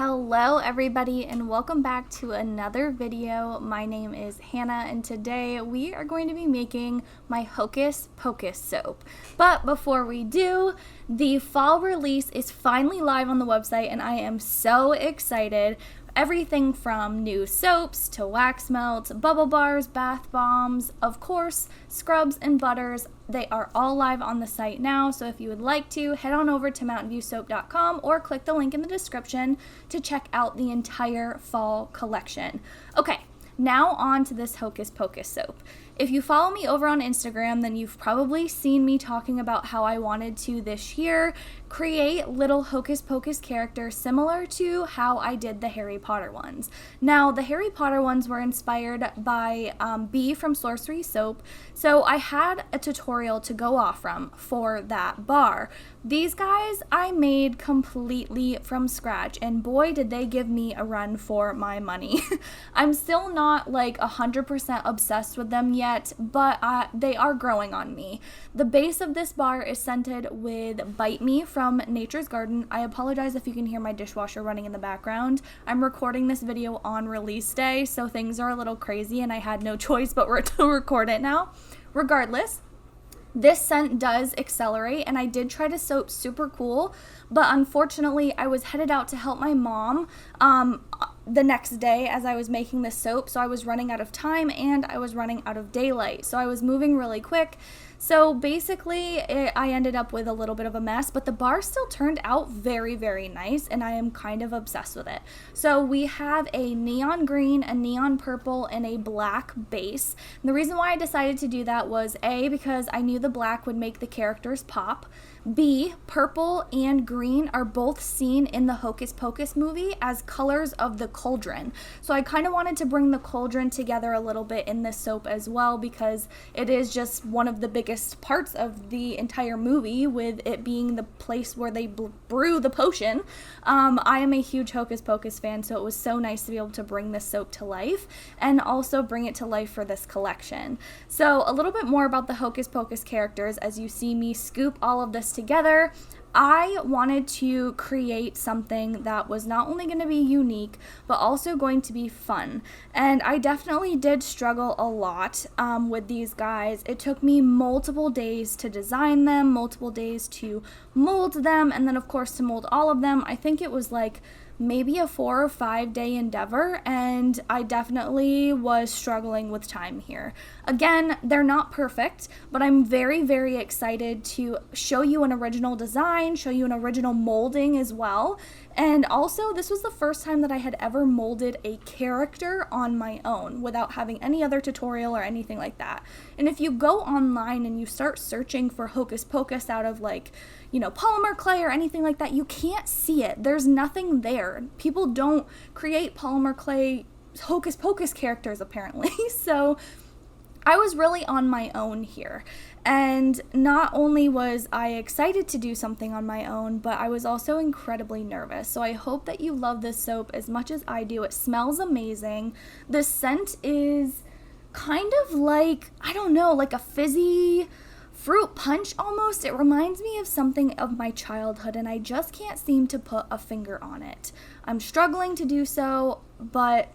Hello everybody and welcome back to another video. My name is Hannah and today we are going to be making my Hocus Pocus soap. But before we do, the fall release is finally live on the website and I am so excited. Everything from new soaps to wax melts, bubble bars, bath bombs, of course, scrubs and butters. They are all live on the site now, so if you would like to, head on over to mountainviewsoap.com or click the link in the description to check out the entire fall collection. Okay, now on to this Hocus Pocus soap. If you follow me over on Instagram, then you've probably seen me talking about how I wanted to this year create little Hocus Pocus characters similar to how I did the Harry Potter ones. Now, the Harry Potter ones were inspired by Bee from Sorcery Soap, so I had a tutorial to go off from for that bar. These guys I made completely from scratch, and boy did they give me a run for my money. I'm still not like 100% obsessed with them yet, but they are growing on me. The base of this bar is scented with Bite Me from Nature's Garden. I apologize if you can hear my dishwasher running in the background. I'm recording this video on release day, so things are a little crazy and I had no choice but to record it now. Regardless, this scent does accelerate, and I did try to soap Super Cool, but unfortunately I was headed out to help my mom the next day as I was making this soap, so I was running out of time and I was running out of daylight, so I was moving really quick. So basically I ended up with a little bit of a mess, but the bar still turned out very, very nice and I am kind of obsessed with it. So we have a neon green, a neon purple, and a black base. And the reason why I decided to do that was A, because I knew the black would make the characters pop. B, purple and green are both seen in the Hocus Pocus movie as colors of the cauldron. So I kind of wanted to bring the cauldron together a little bit in this soap as well, because it is just one of the biggest parts of the entire movie, with it being the place where they brew the potion. I am a huge Hocus Pocus fan, so it was so nice to be able to bring this soap to life and also bring it to life for this collection. So a little bit more about the Hocus Pocus characters as you see me scoop all of this together. I wanted to create something that was not only going to be unique, but also going to be fun. And I definitely did struggle a lot with these guys. It took me multiple days to design them, multiple days to mold them, and then of course to mold all of them. I think it was like maybe a 4 or 5 day endeavor, and I definitely was struggling with time here. Again, they're not perfect, but I'm very, very excited to show you an original design, show you an original molding as well. And also, this was the first time that I had ever molded a character on my own without having any other tutorial or anything like that. And if you go online and you start searching for Hocus Pocus out of polymer clay or anything like that, you can't see it. There's nothing there. People don't create polymer clay Hocus Pocus characters apparently. So I was really on my own here. And not only was I excited to do something on my own, but I was also incredibly nervous. So I hope that you love this soap as much as I do. It smells amazing. The scent is kind of like, I don't know, like a fizzy fruit punch almost. It reminds me of something of my childhood and I just can't seem to put a finger on it. I'm struggling to do so, but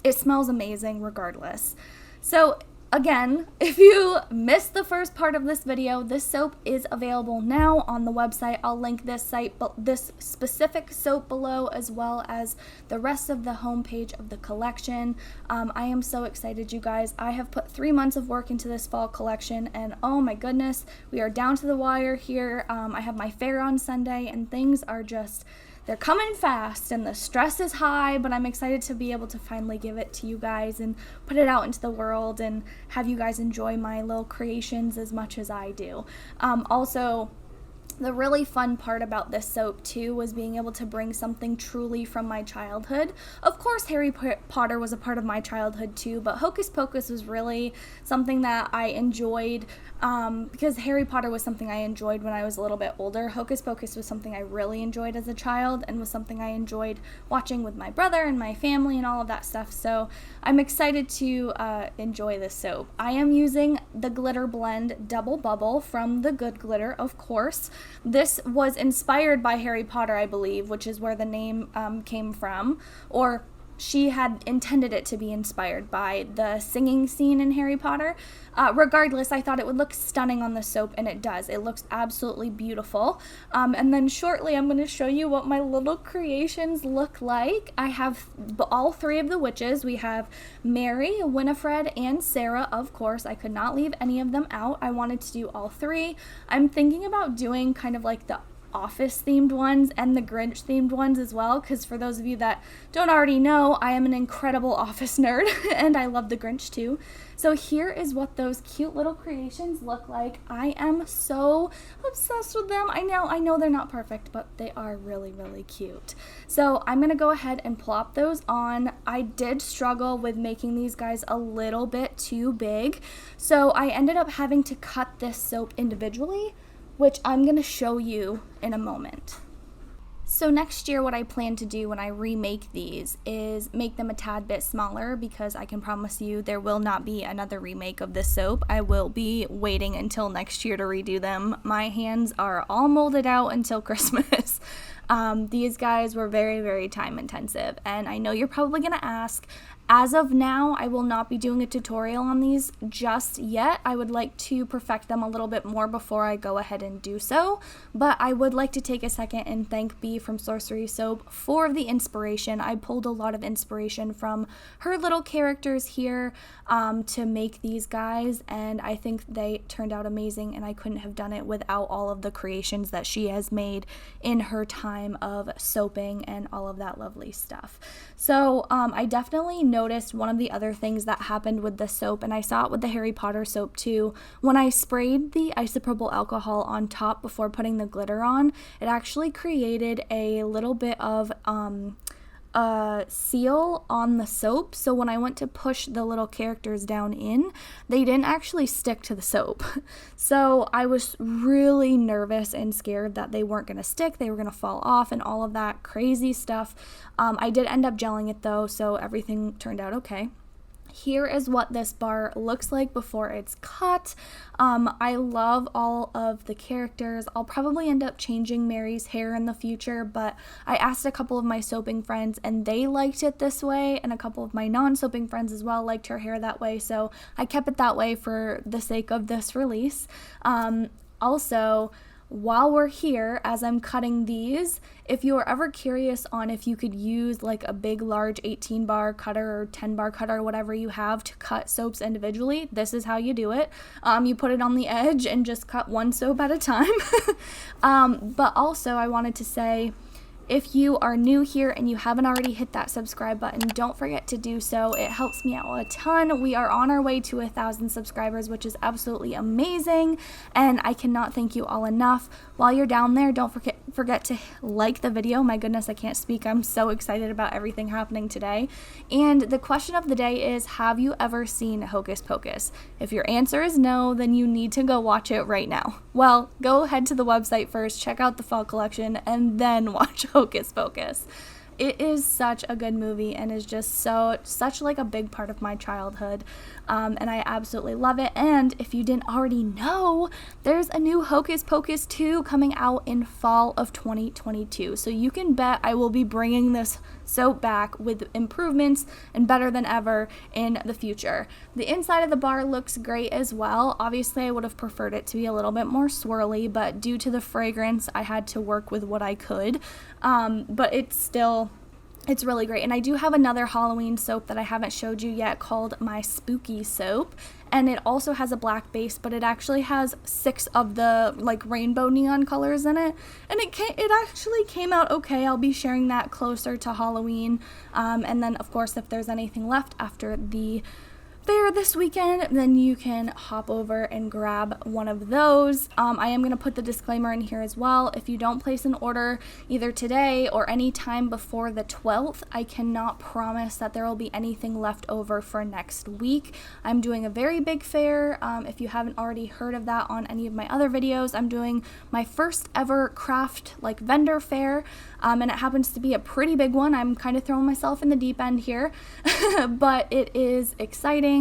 it smells amazing regardless. So again, if you missed the first part of this video, this soap is available now on the website. I'll link this site, but this specific soap below, as well as the rest of the homepage of the collection. I am so excited, you guys. I have put 3 months of work into this fall collection, and oh my goodness, we are down to the wire here. I have my fair on Sunday, and things are just, they're coming fast and the stress is high, but I'm excited to be able to finally give it to you guys and put it out into the world and have you guys enjoy my little creations as much as I do. Also, the really fun part about this soap too was being able to bring something truly from my childhood. Of course, Harry Potter was a part of my childhood too, but Hocus Pocus was really something that I enjoyed because Harry Potter was something I enjoyed when I was a little bit older. Hocus Pocus was something I really enjoyed as a child and was something I enjoyed watching with my brother and my family and all of that stuff. So I'm excited to enjoy this soap. I am using the glitter blend Double Bubble from The Good Glitter, of course. This was inspired by Harry Potter, I believe, which is where the name came from, or she had intended it to be inspired by the singing scene in Harry Potter. Regardless, I thought it would look stunning on the soap, and it does. It looks absolutely beautiful. And then shortly, I'm going to show you what my little creations look like. I have all three of the witches. We have Mary, Winifred, and Sarah, of course. I could not leave any of them out. I wanted to do all three. I'm thinking about doing kind of like the Office themed ones and the Grinch themed ones as well, because for those of you that don't already know, I am an incredible Office nerd and I love the Grinch too. So here is what those cute little creations look like. I am so obsessed with them. I know they're not perfect, but they are really, really cute. So I'm gonna go ahead and plop those on. I did struggle with making these guys a little bit too big, so I ended up having to cut this soap individually, which I'm going to show you in a moment. So next year, what I plan to do when I remake these is make them a tad bit smaller, because I can promise you there will not be another remake of this soap. I will be waiting until next year to redo them. My hands are all molded out until Christmas. These guys were very, very time intensive, and I know you're probably going to ask, as of now, I will not be doing a tutorial on these just yet. I would like to perfect them a little bit more before I go ahead and do so, but I would like to take a second and thank Bee from Sorcery Soap for the inspiration. I pulled a lot of inspiration from her little characters here to make these guys, and I think they turned out amazing, and I couldn't have done it without all of the creations that she has made in her time of soaping and all of that lovely stuff. So I definitely noticed one of the other things that happened with the soap, and I saw it with the Harry Potter soap too. When I sprayed the isopropyl alcohol on top before putting the glitter on, it actually created a little bit of seal on the soap, so when I went to push the little characters down in, they didn't actually stick to the soap. So I was really nervous and scared that they weren't going to stick, they were going to fall off and all of that crazy stuff. I did end up gelling it though, so everything turned out okay. Here is what this bar looks like before it's cut. I love all of the characters. I'll probably end up changing Mary's hair in the future, but I asked a couple of my soaping friends and they liked it this way, and a couple of my non-soaping friends as well liked her hair that way, so I kept it that way for the sake of this release. Also, while we're here, as I'm cutting these, if you are ever curious on if you could use like a big large 18 bar cutter or 10 bar cutter, whatever you have to cut soaps individually, this is how you do it. You put it on the edge and just cut one soap at a time. But also I wanted to say, if you are new here and you haven't already hit that subscribe button, don't forget to do so. It helps me out a ton. We are on our way to 1,000 subscribers, which is absolutely amazing, and I cannot thank you all enough. While you're down there, don't forget to like the video. My goodness, I can't speak. I'm so excited about everything happening today. And the question of the day is, have you ever seen Hocus Pocus? If your answer is no, then you need to go watch it right now. Well, go ahead to the website first, check out the fall collection, and then watch Hocus Pocus. It is such a good movie and is just such like a big part of my childhood, and I absolutely love it. And if you didn't already know, there's a new Hocus Pocus 2 coming out in fall of 2022, so you can bet I will be bringing this soap back with improvements and better than ever in the future. The inside of the bar looks great as well. Obviously I would have preferred it to be a little bit more swirly, but due to the fragrance I had to work with what I could, but it's really great. And I do have another Halloween soap that I haven't showed you yet called my Spooky Soap, and it also has a black base, but it actually has 6 of the like rainbow neon colors in it, and it actually came out okay. I'll be sharing that closer to Halloween, and then of course if there's anything left after the fair this weekend, then you can hop over and grab one of those. I am going to put the disclaimer in here as well. If you don't place an order either today or any time before the 12th, I cannot promise that there will be anything left over for next week. I'm doing a very big fair. If you haven't already heard of that on any of my other videos, I'm doing my first ever craft like vendor fair, and it happens to be a pretty big one. I'm kind of throwing myself in the deep end here, but it is exciting.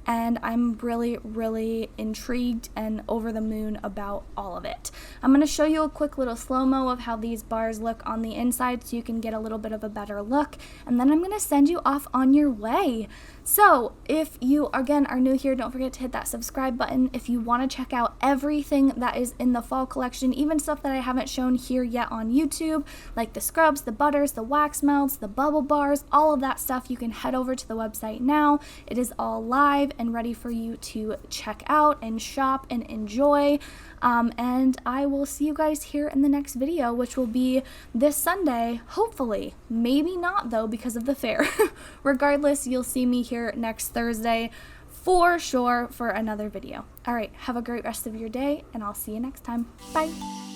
and I'm really intrigued and over the moon about all of it. I'm going to show you a quick little slow-mo of how these bars look on the inside so you can get a little bit of a better look, and then I'm going to send you off on your way. So if you again are new here, don't forget to hit that subscribe button. If you want to check out everything that is in the fall collection, even stuff that I haven't shown here yet on YouTube, like the scrubs, the butters, the wax melts, the bubble bars, all of that stuff, you can head over to the website now. It is all live and ready for you to check out and shop and enjoy. And I will see you guys here in the next video, which will be this Sunday, hopefully. Maybe not though, because of the fair. Regardless, you'll see me here next Thursday for sure for another video. All right, have a great rest of your day, and I'll see you next time. Bye.